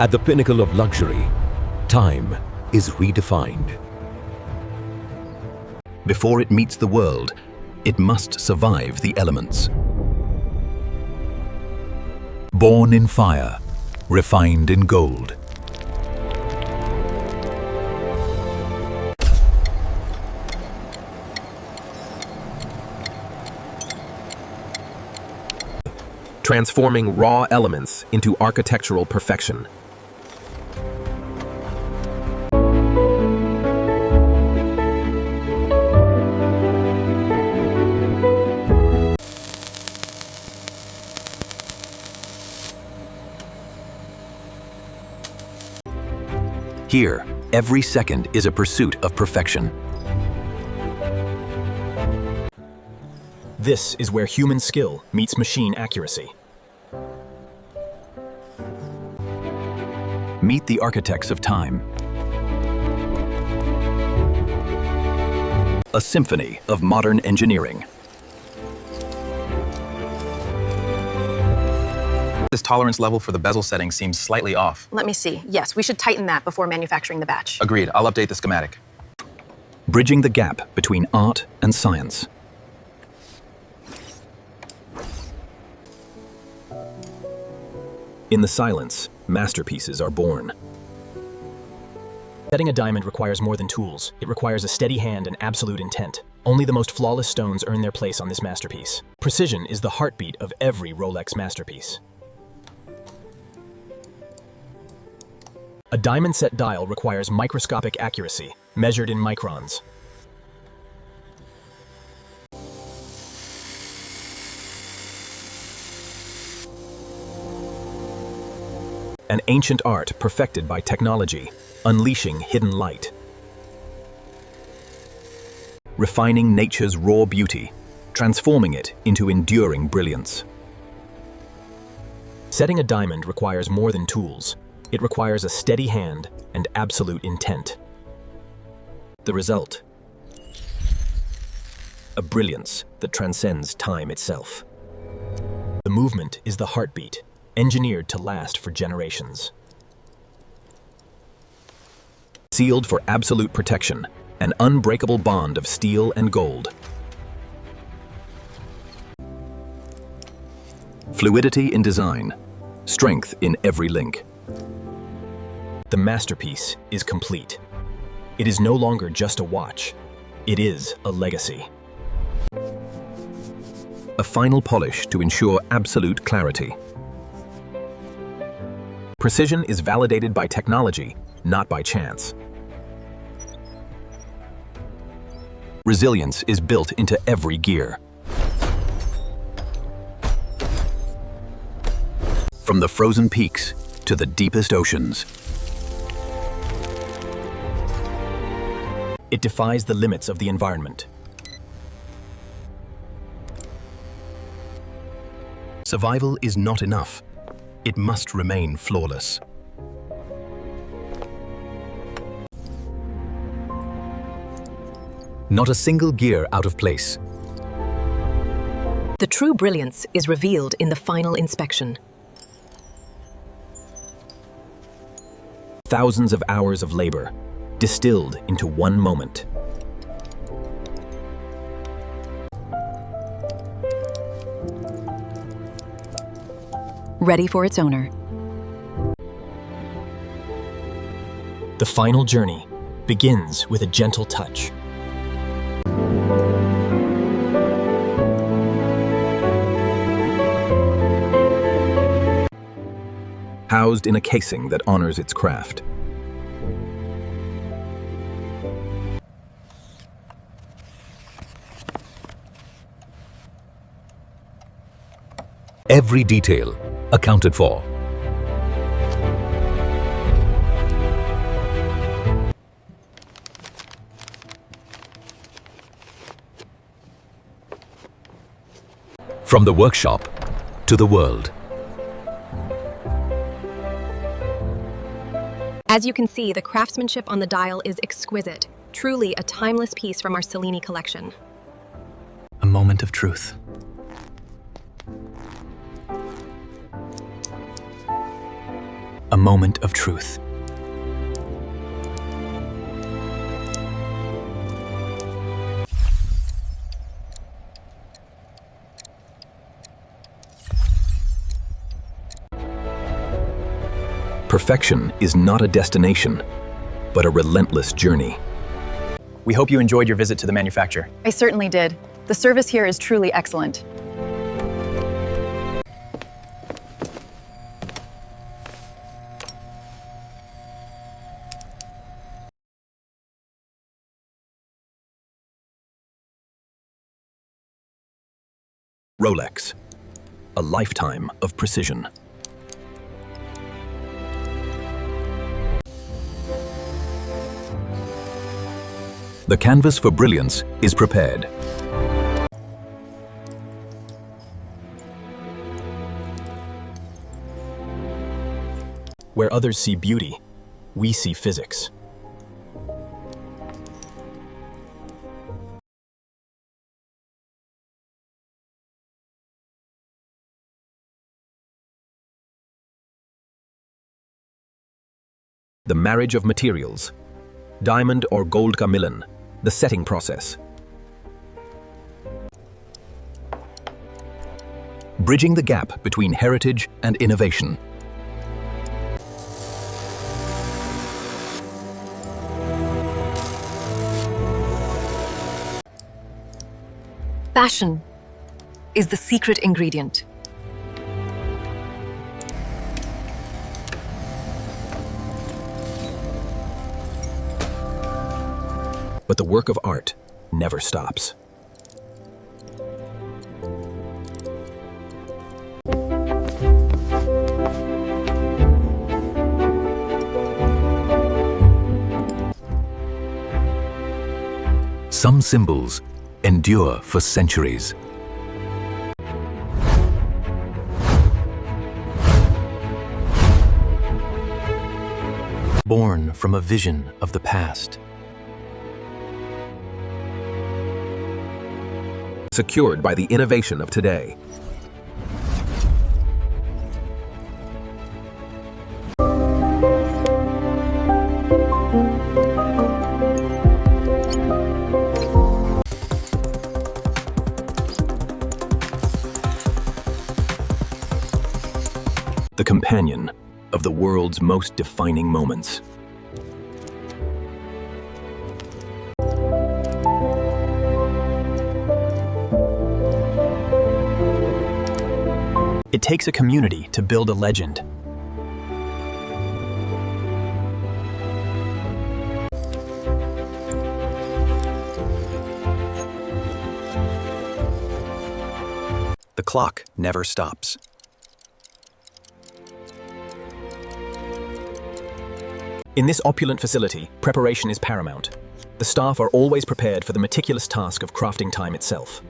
At the pinnacle of luxury, time is redefined. Before it meets the world, it must survive the elements. Born in fire, refined in gold. Transforming raw elements into architectural perfection. Here, every second is a pursuit of perfection. This is where human skill meets machine accuracy. Meet the architects of time. A symphony of modern engineering. This tolerance level for the bezel setting seems slightly off. Let me see. Yes, we should tighten that before manufacturing the batch. Agreed. I'll update the schematic. Bridging the gap between art and science. In the silence, masterpieces are born. Setting a diamond requires more than tools. It requires a steady hand and absolute intent. Only the most flawless stones earn their place on this masterpiece. Precision is the heartbeat of every Rolex masterpiece. A diamond set dial requires microscopic accuracy, measured in microns. An ancient art perfected by technology, unleashing hidden light. Refining nature's raw beauty, transforming it into enduring brilliance. Setting a diamond requires more than tools. It requires a steady hand and absolute intent. The result: a brilliance that transcends time itself. The movement is the heartbeat, engineered to last for generations. Sealed for absolute protection, an unbreakable bond of steel and gold. Fluidity in design, strength in every link. The masterpiece is complete. It is no longer just a watch. It is a legacy. A final polish to ensure absolute clarity. Precision is validated by technology, not by chance. Resilience is built into every gear. From the frozen peaks to the deepest oceans. It defies the limits of the environment. Survival is not enough. It must remain flawless. Not a single gear out of place. The true brilliance is revealed in the final inspection. Thousands of hours of labor, distilled into one moment. Ready for its owner. The final journey begins with a gentle touch. Housed in a casing that honors its craft. Every detail accounted for. From the workshop to the world. As you can see, the craftsmanship on the dial is exquisite, truly a timeless piece from our Cellini collection. A moment of truth. a moment of truth. Perfection is not a destination, but a relentless journey. We hope you enjoyed your visit to the manufacturer. I certainly did. The service here is truly excellent. Rolex, a lifetime of precision. The canvas for brilliance is prepared. Where others see beauty, we see physics. The marriage of materials, diamond or gold carmillon, the setting process. Bridging the gap between heritage and innovation. Passion is the secret ingredient. But the work of art never stops. Some symbols endure for centuries. Born from a vision of the past. Secured by the innovation of today. The companion of the world's most defining moments. It takes a community to build a legend. The clock never stops. In this opulent facility, preparation is paramount. The staff are always prepared for the meticulous task of crafting time itself.